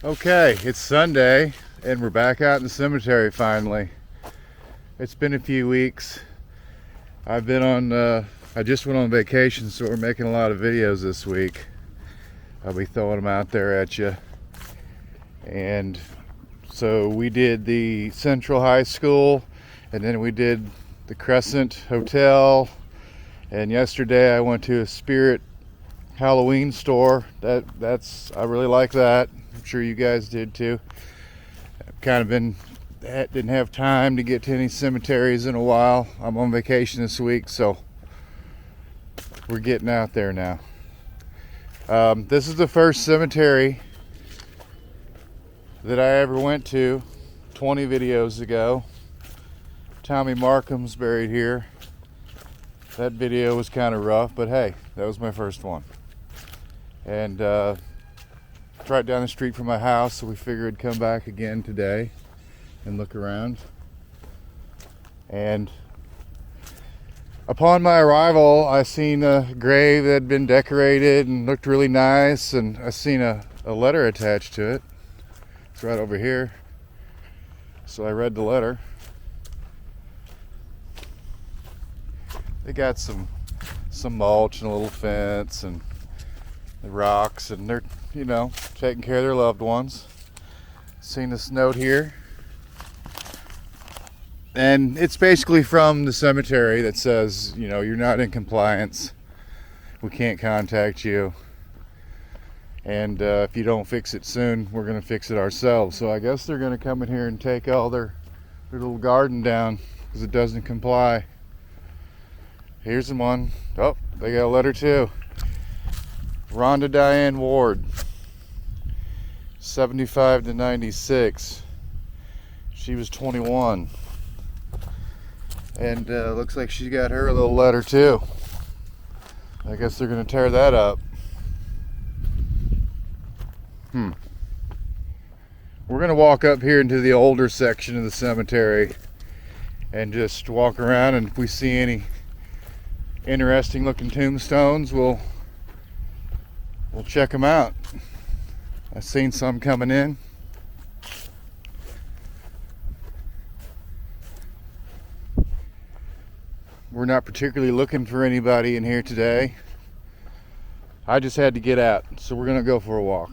Okay, it's Sunday and we're back out in the cemetery finally. It's been a few weeks. I just went on vacation, so we're making a lot of videos this week. I'll be throwing them out there at you. And so we did the Central High School, and then we did the Crescent Hotel, and yesterday I went to a Spirit Halloween store. I really like that. I'm sure you guys did too. Didn't have time to get to any cemeteries in a while. I'm on vacation this week, so we're getting out there now. This is the first cemetery that I ever went to 20 videos ago. Tommy Markham's buried here. That video was kind of rough, but hey, that was my first one. And it's right down the street from my house, so we figured I'd come back again today and look around. And upon my arrival, I seen a grave that had been decorated and looked really nice, and I seen a letter attached to it. It's right over here. So I read the letter. They got some mulch and a little fence and the rocks, and they're, taking care of their loved ones. Seen this note here. And it's basically from the cemetery that says, you're not in compliance. We can't contact you. And if you don't fix it soon, we're going to fix it ourselves. So I guess they're going to come in here and take all their little garden down because it doesn't comply. Here's the one. Oh, they got a letter too. Rhonda Diane Ward, 75 to 96. She was 21. And looks like she got her a little letter too. I guess they're going to tear that up. We're going to walk up here into the older section of the cemetery and just walk around, and if we see any interesting looking tombstones, we'll check them out. I've seen some coming in. We're not particularly looking for anybody in here today. I just had to get out, so we're gonna go for a walk.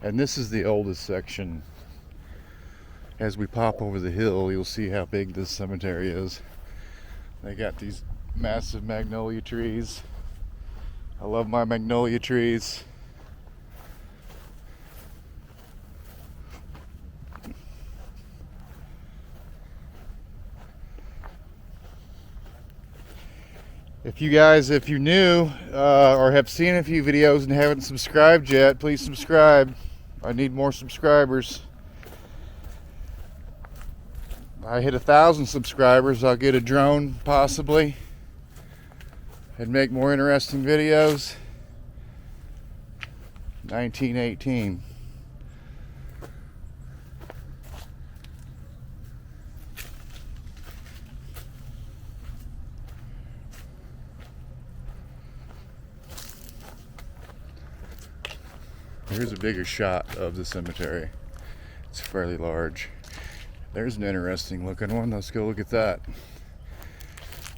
And this is the oldest section. As we pop over the hill, you'll see how big this cemetery is. They got these massive magnolia trees. I love my magnolia trees. If you're new or have seen a few videos and haven't subscribed yet, please subscribe. I need more subscribers. I hit 1,000 subscribers, I'll get a drone possibly and make more interesting videos. 1918. Here's a bigger shot of the cemetery. It's fairly large. There's an interesting looking one. Let's go look at that.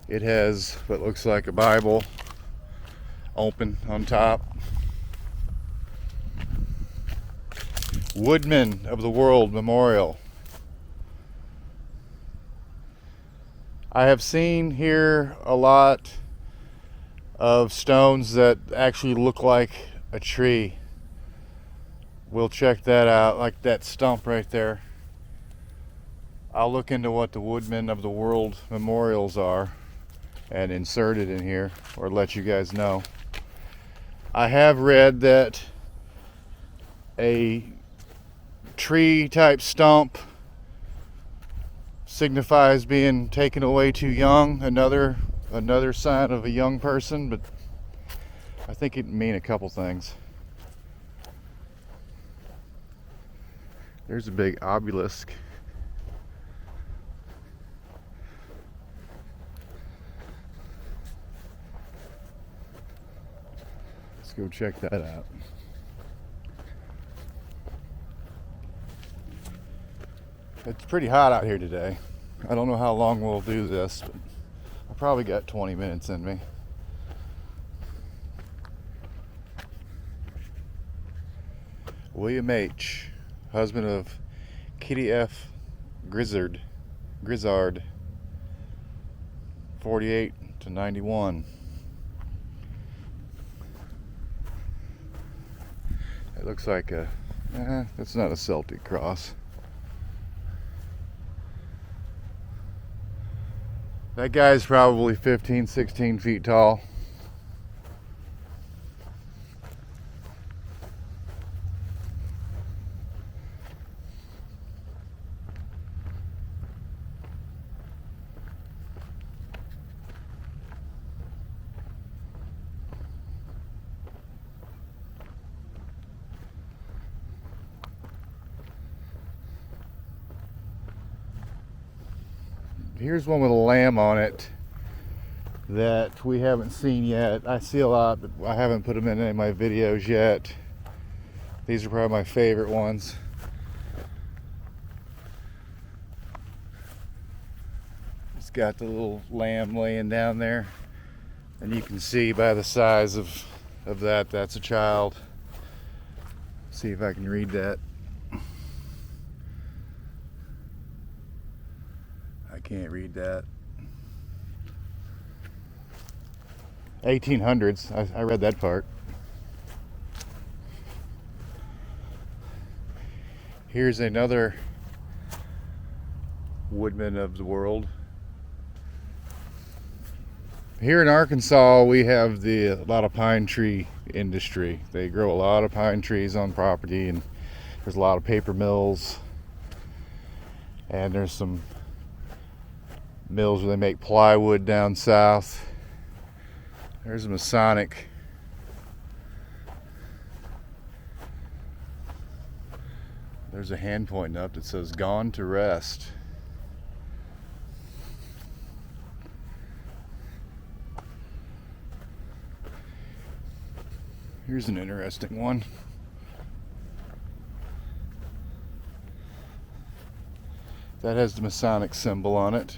It has what looks like a Bible open on top. Woodman of the World Memorial. I have seen here a lot of stones that actually look like a tree. We'll check that out, like that stump right there. I'll look into what the Woodmen of the World memorials are and insert it in here, or let you guys know. I have read that a tree type stump signifies being taken away too young, another sign of a young person, but I think it can mean a couple things. There's a big obelisk. Let's go check that out. It's pretty hot out here today. I don't know how long we'll do this, but I probably got 20 minutes in me. William H., husband of Kitty F. Grizzard, 48 to 91. It looks like a, that's not a Celtic cross. That guy's probably 15, 16 feet tall. Here's one with a lamb on it that we haven't seen yet. I see a lot, but I haven't put them in any of my videos yet. These are probably my favorite ones. It's got the little lamb laying down there, and you can see by the size of that, that's a child. See if I can read that. Can't read that. 1800s. I read that part. Here's another woodman of the world. Here in Arkansas, we have a lot of pine tree industry. They grow a lot of pine trees on property, and there's a lot of paper mills, and there's some mills where they make plywood down south. There's a Masonic. There's a hand pointing up that says "Gone to Rest." Here's an interesting one. That has the Masonic symbol on it.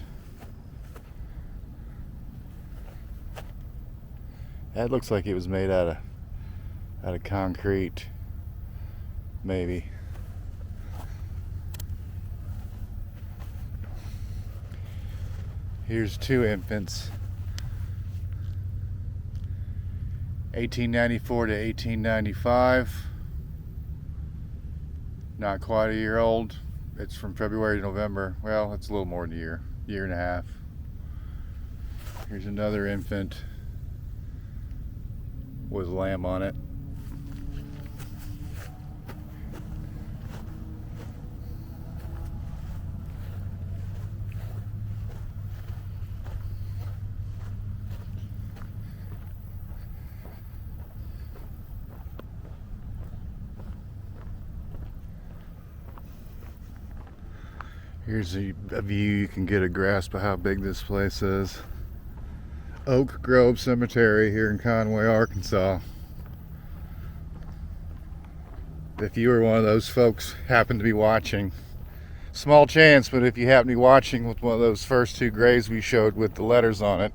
That looks like it was made out of concrete, maybe. Here's two infants. 1894 to 1895. Not quite a year old. It's from February to November. Well, it's a little more than a year and a half. Here's another infant with a lamb on it. Here's a view you can get a grasp of how big this place is. Oak Grove Cemetery here in Conway, Arkansas. If you were one of those folks happen to be watching, small chance, but if you happen to be watching with one of those first two graves we showed with the letters on it,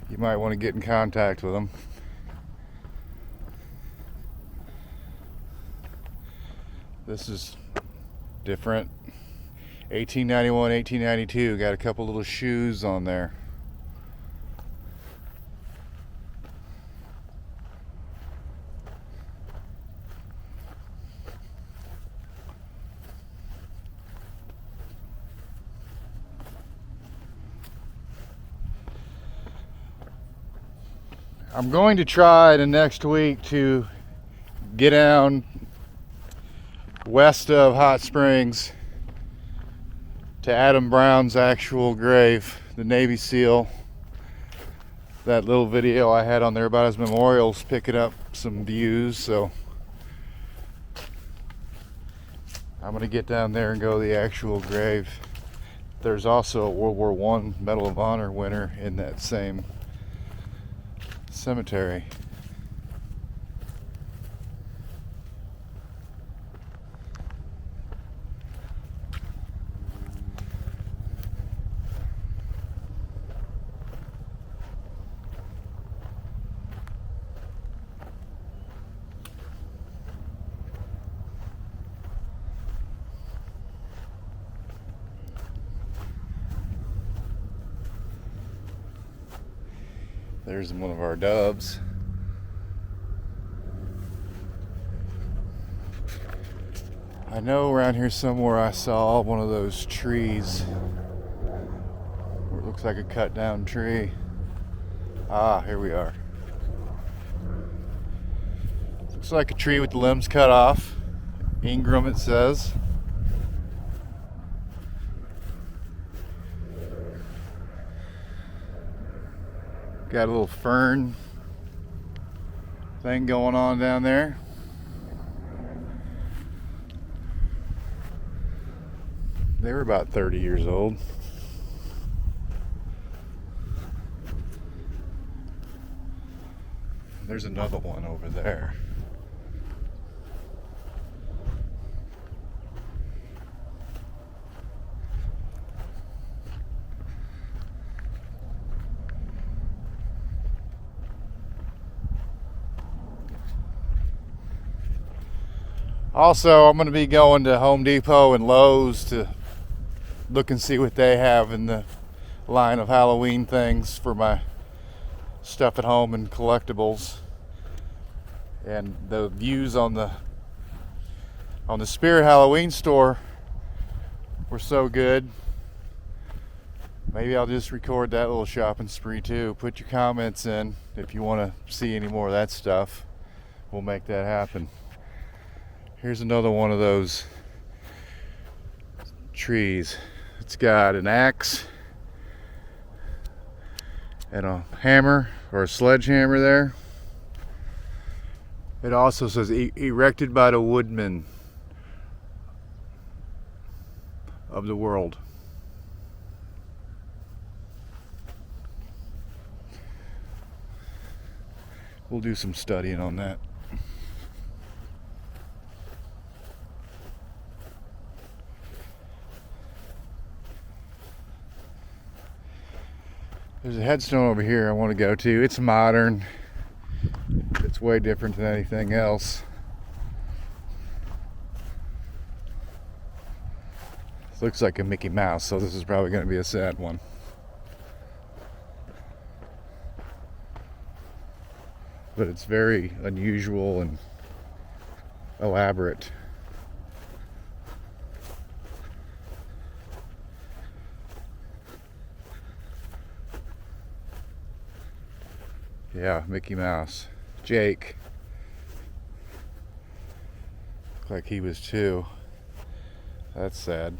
you might want to get in contact with them. This is different. 1891, 1892, got a couple little shoes on there. I'm going to try the next week to get down west of Hot Springs to Adam Brown's actual grave, the Navy SEAL. That little video I had on there about his memorial's picking up some views, so I'm gonna get down there and go to the actual grave. There's also a World War I Medal of Honor winner in that same cemetery. There's one of our doves. I know around here somewhere I saw one of those trees where it looks like a cut down tree. Ah, here we are. Looks like a tree with the limbs cut off. Ingram, it says. Got a little fern thing going on down there. They were about 30 years old. There's another one over there. Also, I'm going to be going to Home Depot and Lowe's to look and see what they have in the line of Halloween things for my stuff at home and collectibles. And the views on the Spirit Halloween store were so good. Maybe I'll just record that little shopping spree too. Put your comments in if you want to see any more of that stuff. We'll make that happen. Here's another one of those trees. It's got an axe and a hammer or a sledgehammer there. It also says erected by the woodmen of the world. We'll do some studying on that. There's a headstone over here I want to go to. It's modern. It's way different than anything else. It looks like a Mickey Mouse, so this is probably going to be a sad one. But it's very unusual and elaborate. Yeah, Mickey Mouse. Jake. Looked like he was too. That's sad.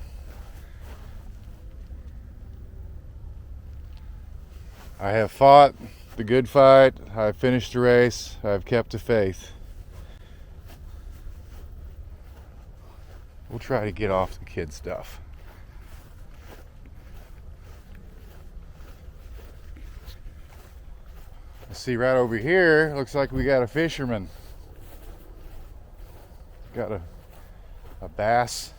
I have fought the good fight. I've finished the race. I've kept the faith. We'll try to get off the kid stuff. See, right over here, looks like we got a fisherman. Got a bass.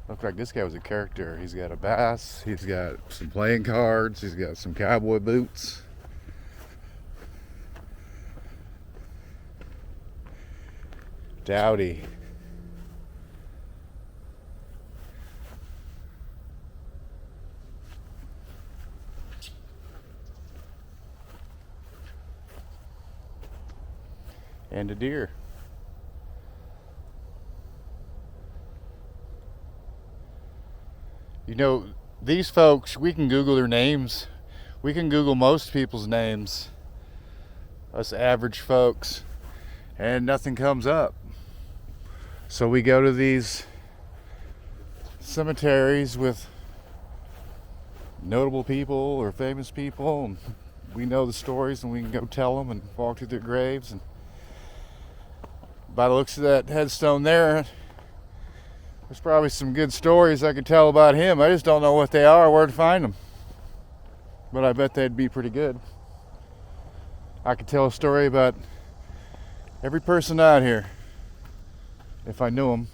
Looks like this guy was a character. He's got a bass, he's got some playing cards, he's got some cowboy boots. Dowdy. And a deer. You know, these folks, we can Google their names. We can Google most people's names, us average folks, and nothing comes up. So we go to these cemeteries with notable people or famous people, and we know the stories and we can go tell them and walk to their graves. And by the looks of that headstone there, there's probably some good stories I could tell about him. I just don't know what they are or where to find them. but I bet they'd be pretty good. I could tell a story about every person out here if I knew them.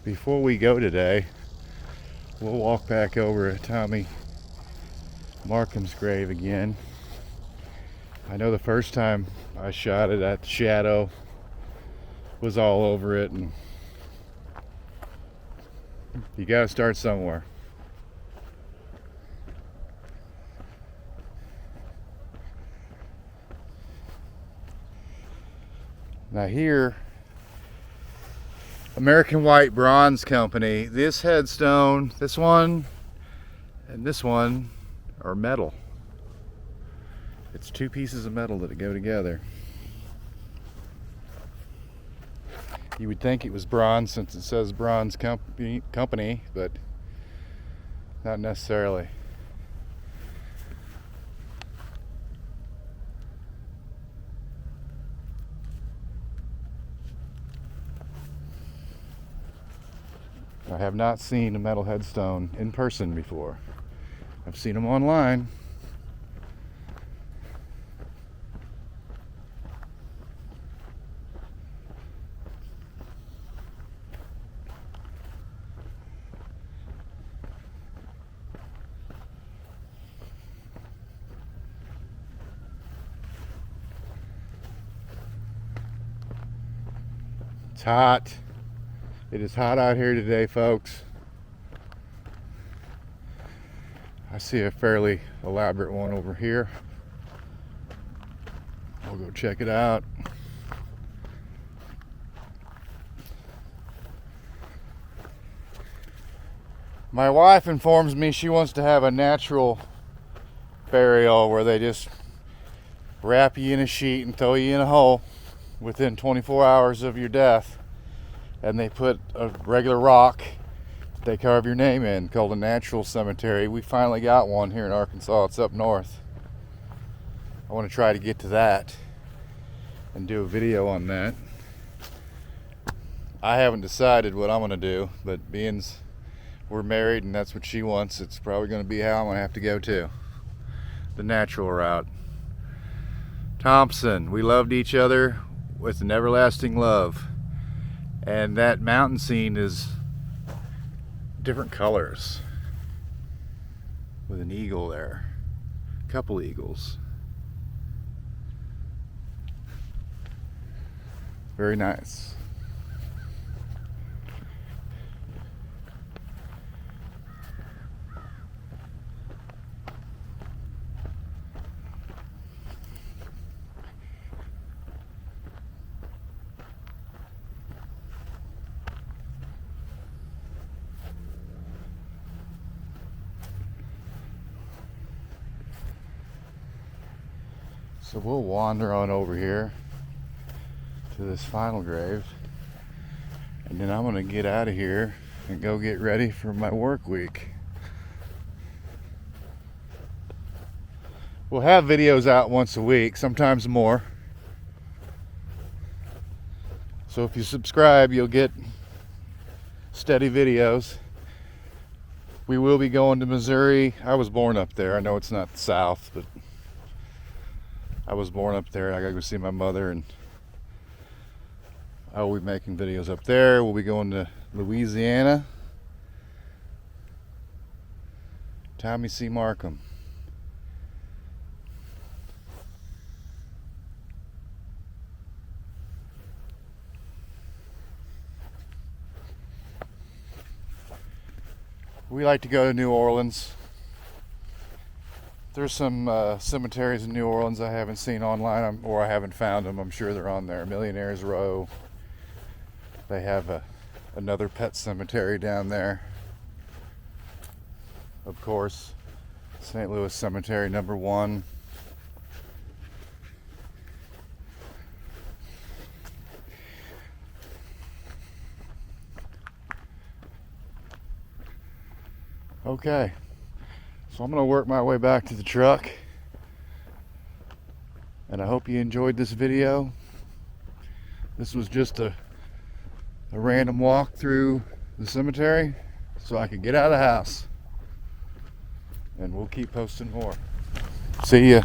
Before we go today, we'll walk back over to Tommy Markham's grave again. I know the first time I shot it, that shadow was all over it, and you gotta start somewhere. Now here, American White Bronze Company, this headstone, this one, and this one are metal. It's two pieces of metal that go together. You would think it was bronze since it says Bronze Company, but not necessarily. I have not seen a metal headstone in person before. I've seen them online. It's hot. It is hot out here today, folks. I see a fairly elaborate one over here. I'll go check it out. My wife informs me she wants to have a natural burial where they just wrap you in a sheet and throw you in a hole within 24 hours of your death. And they put a regular rock that they carve your name in called a natural cemetery. We finally got one here in Arkansas. It's up north. I want to try to get to that and do a video on that. I haven't decided what I'm going to do, but being we're married and that's what she wants, it's probably going to be how I'm going to have to go too. The natural route. Thompson, we loved each other with an everlasting love. And that mountain scene is different colors with an eagle there, a couple eagles. Very nice. So we'll wander on over here to this final grave, and then I'm going to get out of here and go get ready for my work week. We'll have videos out once a week, sometimes more. So if you subscribe, you'll get steady videos. We will be going to Missouri. I was born up there. I know it's not the South, but I was born up there. I gotta go see my mother, and I will be making videos up there. We'll be going to Louisiana. Tommy C. Markham. We like to go to New Orleans. There's some cemeteries in New Orleans I haven't seen online, or I haven't found them. I'm sure they're on there. Millionaire's Row. They have another pet cemetery down there. Of course, St. Louis Cemetery #1. Okay, so I'm gonna work my way back to the truck, and I hope you enjoyed this video. This was just a random walk through the cemetery so I could get out of the house, and we'll keep posting more. See ya.